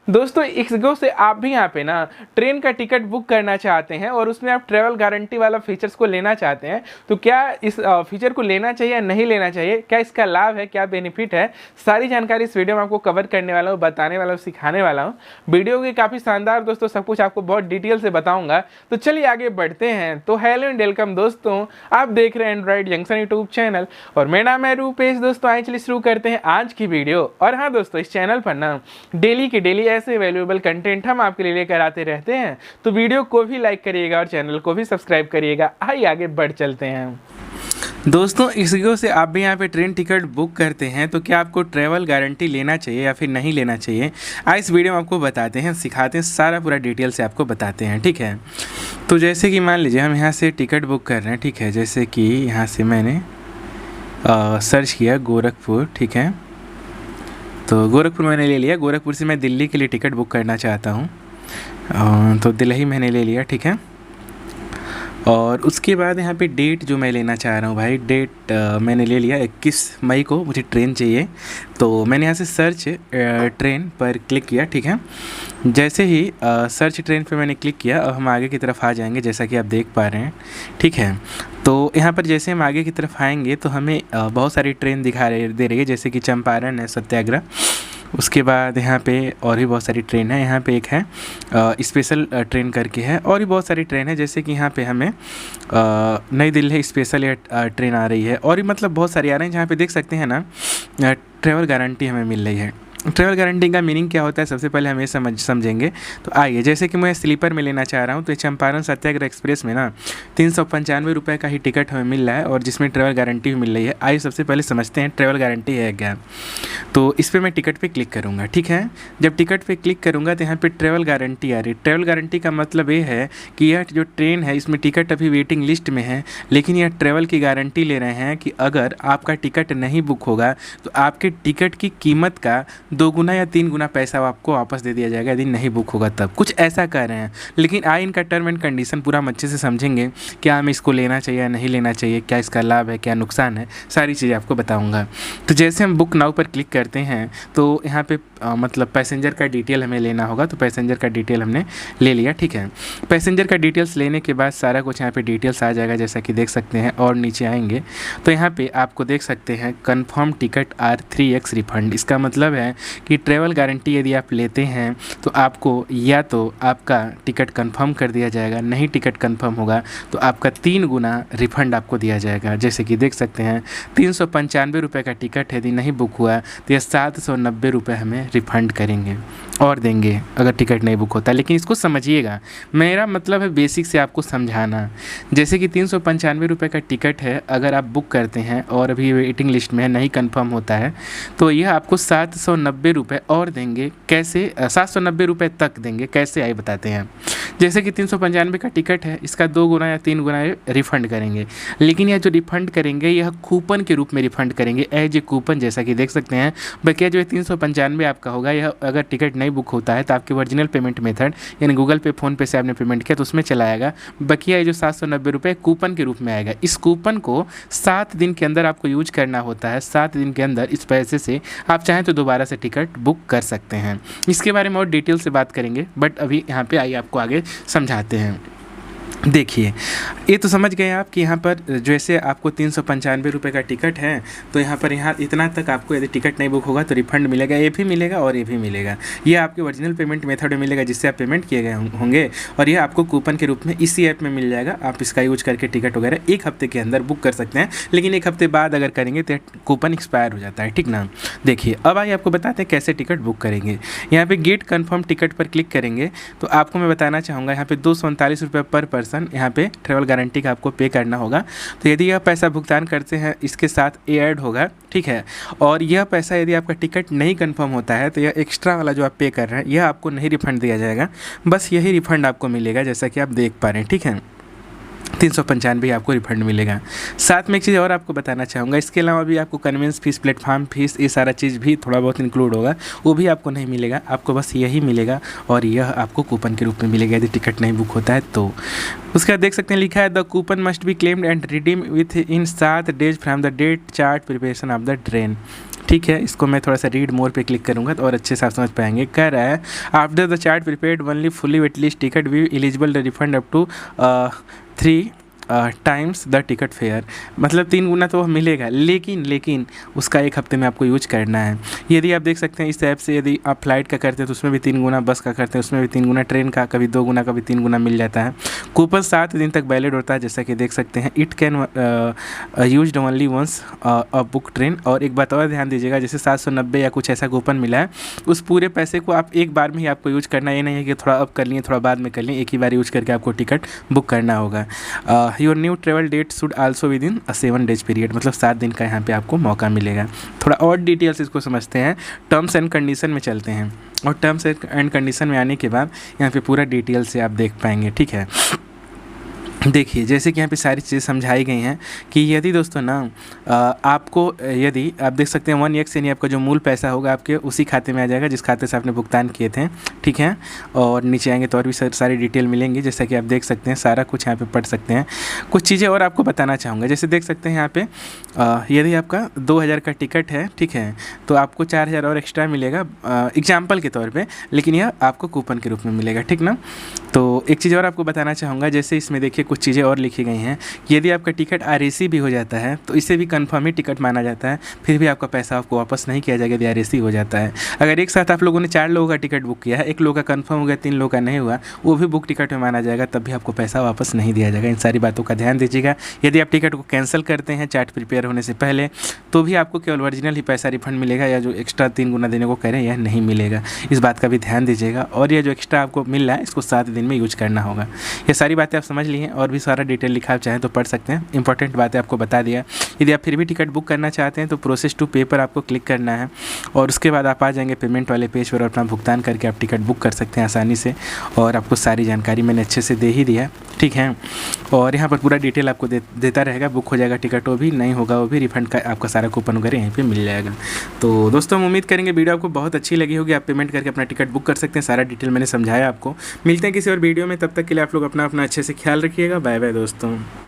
दोस्तों इसको से आप भी यहाँ पे ना ट्रेन का टिकट बुक करना चाहते हैं और उसमें आप ट्रैवल गारंटी वाला फीचर्स को लेना चाहते हैं, तो क्या इस फीचर को लेना चाहिए या नहीं लेना चाहिए, क्या इसका लाभ है, क्या बेनिफिट है, सारी जानकारी इस वीडियो में आपको कवर करने वाला हूँ, बताने वाला हूँ, सिखाने वाला हूँ। वीडियो की काफ़ी शानदार दोस्तों, सब कुछ आपको बहुत डिटेल से बताऊँगा। तो चलिए आगे बढ़ते हैं। तो हेलो एंड वेलकम दोस्तों, आप देख रहे हैं एंड्रॉइड जंक्शन यूट्यूब चैनल और मेरा नाम है रूपेश। दोस्तों आइए चलिए शुरू करते हैं आज की वीडियो। और हाँ दोस्तों, इस चैनल पर ना डेली के डेली ऐसे वैल्यूएबल कंटेंट हम आपके लिए लेकर आते रहते हैं, तो वीडियो को भी लाइक करिएगा और चैनल को भी सब्सक्राइब करिएगा। आइए आगे बढ़ चलते हैं। दोस्तों इस वीडियो से आप भी यहाँ पे ट्रेन टिकट बुक करते हैं तो क्या आपको ट्रैवल गारंटी लेना चाहिए या फिर नहीं लेना चाहिए, आज इस वीडियो में आपको बताते हैं, सिखाते हैं, सारा पूरा डिटेल से आपको बताते हैं। ठीक है, तो जैसे कि मान लीजिए हम यहाँ से टिकट बुक कर रहे हैं। ठीक है, जैसे कि यहाँ से मैंने सर्च किया गोरखपुर। ठीक है, तो गोरखपुर मैंने ले लिया। गोरखपुर से मैं दिल्ली के लिए टिकट बुक करना चाहता हूँ, तो दिल्ली मैंने ले लिया। ठीक है, और उसके बाद यहाँ पे डेट जो मैं लेना चाह रहा हूँ भाई, डेट मैंने ले लिया 21 मई को मुझे ट्रेन चाहिए। तो मैंने यहाँ से सर्च ट्रेन पर क्लिक किया। ठीक है, जैसे ही सर्च ट्रेन पे मैंने क्लिक किया, अब हम आगे की तरफ आ जाएंगे जैसा कि आप देख पा रहे हैं। ठीक है, तो यहाँ पर जैसे हम आगे की तरफ आएंगे तो हमें बहुत सारी ट्रेन दे रही है, जैसे कि चंपारण है, सत्याग्रह, उसके बाद यहाँ पे और भी बहुत सारी ट्रेन है। यहाँ पे एक है स्पेशल ट्रेन करके है, और भी बहुत सारी ट्रेन है, जैसे कि यहाँ पे हमें नई दिल्ली स्पेशल ट्रेन आ रही है, और भी मतलब बहुत सारी आ रही हैं। जहाँ पे देख सकते हैं ना ट्रैवल गारंटी हमें मिल रही है। ट्रैवल गारंटी का मीनिंग क्या होता है, सबसे पहले हम ये समझेंगे। तो आइए, जैसे कि मैं स्लीपर में लेना चाह रहा हूँ, तो चंपारण सत्याग्रह एक्सप्रेस में ना 395 रुपये का ही टिकट हमें मिल रहा है, और जिसमें ट्रैवल गारंटी भी मिल रही है। आइए सबसे पहले समझते हैं ट्रैवल गारंटी है क्या। तो इस पर मैं टिकट पे क्लिक करूँगा। ठीक है, जब टिकट पे क्लिक करूँगा तो यहाँ पे ट्रैवल गारंटी आ रही है। ट्रैवल गारंटी का मतलब ये है कि यह जो ट्रेन है इसमें टिकट अभी वेटिंग लिस्ट में है, लेकिन यह ट्रैवल की गारंटी ले रहे हैं कि अगर आपका टिकट नहीं बुक होगा तो आपके टिकट की कीमत का 2 गुना या 3 गुना पैसा आपको वापस दे दिया जाएगा यदि नहीं बुक होगा तब। कुछ ऐसा कह रहे हैं, लेकिन आइए इनका टर्म एंड कंडीशन पूरा हम अच्छे से समझेंगे। क्या हमें इसको लेना चाहिए या नहीं लेना चाहिए, क्या इसका लाभ है, क्या नुकसान है, सारी चीज़ें आपको बताऊँगा। तो जैसे हम बुक नाउ पर क्लिक करते हैं तो यहाँ पे मतलब पैसेंजर का डिटेल हमें लेना होगा, तो पैसेंजर का डिटेल हमने ले लिया। ठीक है, पैसेंजर का डिटेल्स लेने के बाद सारा कुछ यहाँ पे डिटेल्स आ जाएगा, जैसा कि देख सकते हैं। और नीचे आएंगे तो यहाँ पे आपको देख सकते हैं confirm ticket are 3x refund. इसका मतलब है कि ट्रैवल गारंटी यदि आप लेते हैं तो आपको या तो आपका टिकट कंफर्म कर दिया जाएगा, नहीं टिकट कंफर्म होगा तो आपका 3 गुना रिफंड आपको दिया जाएगा। जैसे कि देख सकते हैं 395 रुपये का टिकट यदि नहीं बुक हुआ तो यह 790 रुपये हमें रिफंड करेंगे और देंगे अगर टिकट नहीं बुक होता। लेकिन इसको समझिएगा, मेरा मतलब है बेसिक से आपको समझाना। जैसे कि 395 रुपये का टिकट है, अगर आप बुक करते हैं और अभी वेटिंग लिस्ट में है, नहीं कंफर्म होता है, तो यह आपको 790 रुपये और देंगे। कैसे 790 रुपये तक देंगे, कैसे आइए बताते हैं। जैसे कि 395 का टिकट है, इसका 2 गुना या 3 गुना रिफ़ंड करेंगे, लेकिन यह जो रिफ़ंड करेंगे यह कूपन के रूप में रिफ़ंड करेंगे, एज ए कूपन। जैसा कि देख सकते हैं बकिया जो है 395 आपका होगा, यह अगर टिकट नहीं बुक होता है तो आपके ओरिजिनल पेमेंट मेथड यानी गूगल पे, फ़ोन पे से आपने पेमेंट किया तो उसमें चला आएगा। बकिया ये जो 790 रुपये कूपन के रूप में आएगा। इस कूपन को 7 दिन के अंदर आपको यूज करना होता है। 7 दिन के अंदर इस पैसे से आप चाहें तो दोबारा से टिकट बुक कर सकते हैं। इसके बारे में और डिटेल से बात करेंगे, बट अभी यहाँ पे आइए आपको आगे समझाते हैं। देखिए, ये तो समझ गए आप कि यहाँ पर जैसे आपको 395 रुपये का टिकट है, तो यहाँ इतना तक आपको यदि टिकट नहीं बुक होगा तो रिफंड मिलेगा, ये भी मिलेगा और ये भी मिलेगा। ये आपके ओरिजिनल पेमेंट मेथड में मिलेगा जिससे आप पेमेंट किए गए होंगे, और ये आपको कूपन के रूप में इसी ऐप में मिल जाएगा। आप इसका यूज करके टिकट वगैरह 1 हफ्ते के अंदर बुक कर सकते हैं, लेकिन 1 हफ्ते बाद अगर करेंगे तो कूपन एक्सपायर हो जाता है। ठीक ना। देखिए, अब आइए आपको बताते हैं कैसे टिकट बुक करेंगे। यहाँ पर गेट कन्फर्म टिकट पर क्लिक करेंगे तो आपको मैं बताना चाहूँगा, यहाँ पर 239 रुपये पर पर्सन यहाँ पे ट्रैवल गारंटी का आपको पे करना होगा। तो यदि यह पैसा भुगतान करते हैं इसके साथ ये ऐड होगा। ठीक है, और यह पैसा यदि आपका टिकट नहीं कंफर्म होता है तो यह एक्स्ट्रा वाला जो आप पे कर रहे हैं यह आपको नहीं रिफंड दिया जाएगा, बस यही रिफंड आपको मिलेगा, जैसा कि आप देख पा रहे हैं। ठीक है, 395 आपको रिफंड मिलेगा। साथ में एक चीज़ और आपको बताना चाहूँगा, इसके अलावा भी आपको कन्वेंस फीस, प्लेटफॉर्म फीस, ये सारा चीज़ भी थोड़ा बहुत इंक्लूड होगा, वो भी आपको नहीं मिलेगा। आपको बस यही मिलेगा, और यह आपको कूपन के रूप में मिलेगा यदि टिकट नहीं बुक होता है तो। उसका देख सकते हैं लिखा है the coupon must be claimed and redeem within 7 days from the date chart preparation of the train. ठीक है, इसको मैं थोड़ा सा रीड मोर पे क्लिक करूँगा तो और अच्छे से आप समझ पाएंगे। कह रहा है after the chart prepared only fully waitlist ticket we eligible refund up to 3 times the ticket fare, मतलब 3 गुना तो मिलेगा, लेकिन उसका 1 हफ्ते में आपको यूज करना है। यदि आप देख सकते हैं इस ऐप से यदि आप फ्लाइट का करते हैं तो उसमें भी 3 गुना, बस का करते हैं उसमें भी 3 गुना, ट्रेन का कभी 2 गुना कभी 3 गुना मिल जाता है। कूपन 7 दिन तक वैलिड होता है, जैसा कि देख सकते हैं। It can used only once a book train. और एक बात और ध्यान दीजिएगा, जैसे 790 या कुछ ऐसा कूपन मिला है, उस पूरे पैसे को आप एक बार में ही आपको यूज करना है। ये नहीं है कि थोड़ा अब कर लिए थोड़ा बाद में कर लिए, एक ही बार यूज करके आपको टिकट बुक करना होगा। Your new travel date should also within 7 days period, मतलब 7 दिन का यहाँ पे आपको मौका मिलेगा। थोड़ा और डिटेल्स इसको समझते हैं, टर्म्स एंड कंडीशन में चलते हैं। और टर्म्स एंड कंडीशन में आने के बाद यहाँ पे पूरा डिटेल से आप देख पाएंगे। ठीक है, देखिए जैसे कि यहाँ पे सारी चीज़ें समझाई गई हैं कि यदि दोस्तों ना आपको यदि आप देख सकते हैं 1x यानी आपका जो मूल पैसा होगा आपके उसी खाते में आ जाएगा जिस खाते से आपने भुगतान किए थे। ठीक है, और नीचे आएंगे तो और भी सारी डिटेल मिलेंगी, जैसा कि आप देख सकते हैं सारा कुछ यहाँ पे पढ़ सकते हैं। कुछ चीज़ें और आपको बताना चाहूँगा, जैसे देख सकते हैं यहाँ पे यदि आपका 2000 का टिकट है, ठीक है, तो आपको 4000 और एक्स्ट्रा मिलेगा एग्जाम्पल के तौर पर, लेकिन यह आपको कूपन के रूप में मिलेगा। ठीक ना, तो एक चीज़ और आपको बताना चाहूँगा, जैसे इसमें देखिए कुछ चीज़ें और लिखी गई हैं। यदि आपका टिकट RAC भी हो जाता है तो इसे भी कंफर्म ही टिकट माना जाता है, फिर भी आपका पैसा आपको वापस नहीं किया जाएगा यदि RAC हो जाता है। अगर एक साथ आप लोगों ने 4 लोगों का टिकट बुक किया है, एक लोग का कंफर्म हो गया, 3 लोगों का नहीं हुआ, वो भी बुक टिकट में माना जाएगा, तब भी आपको पैसा वापस नहीं दिया जाएगा। इन सारी बातों का ध्यान दीजिएगा। यदि आप टिकट को कैंसिल करते हैं चार्ट प्रिपेयर होने से पहले, तो भी आपको केवल ओरिजिनल ही पैसा रिफंड मिलेगा, या जो एक्स्ट्रा 3 गुना देने को कह रहे हैं यह नहीं मिलेगा। इस बात का भी ध्यान दीजिएगा। और यह जो एक्स्ट्रा आपको मिल रहा है इसको 7 दिन में यूज करना होगा। ये सारी बातें आप समझ ली हैं, और भी सारा डिटेल लिखा आप चाहें तो पढ़ सकते हैं। इंपॉर्टेंट बातें आपको बता दिया। यदि आप फिर भी टिकट बुक करना चाहते हैं तो प्रोसेस टू पे पर आपको क्लिक करना है, और उसके बाद आप आ जाएंगे पेमेंट वाले पेज पर, अपना भुगतान करके आप टिकट बुक कर सकते हैं आसानी से। और आपको सारी जानकारी मैंने अच्छे से दे ही दिया, ठीक है। और यहाँ पर पूरा डिटेल आपको देता रहेगा। बुक हो जाएगा टिकट, वो भी नहीं होगा वो भी, रिफंड का आपका सारा कूपन वगैरह यहीं पर मिल जाएगा। तो दोस्तों हम उम्मीद करेंगे वीडियो आपको बहुत अच्छी लगी होगी। आप पेमेंट करके अपना टिकट बुक कर सकते हैं। सारा डिटेल मैंने समझाया आपको। मिलते हैं किसी और वीडियो में, तब तक के लिए आप लोग अपना अच्छे से ख्याल रखिएगा। बाय बाय दोस्तों।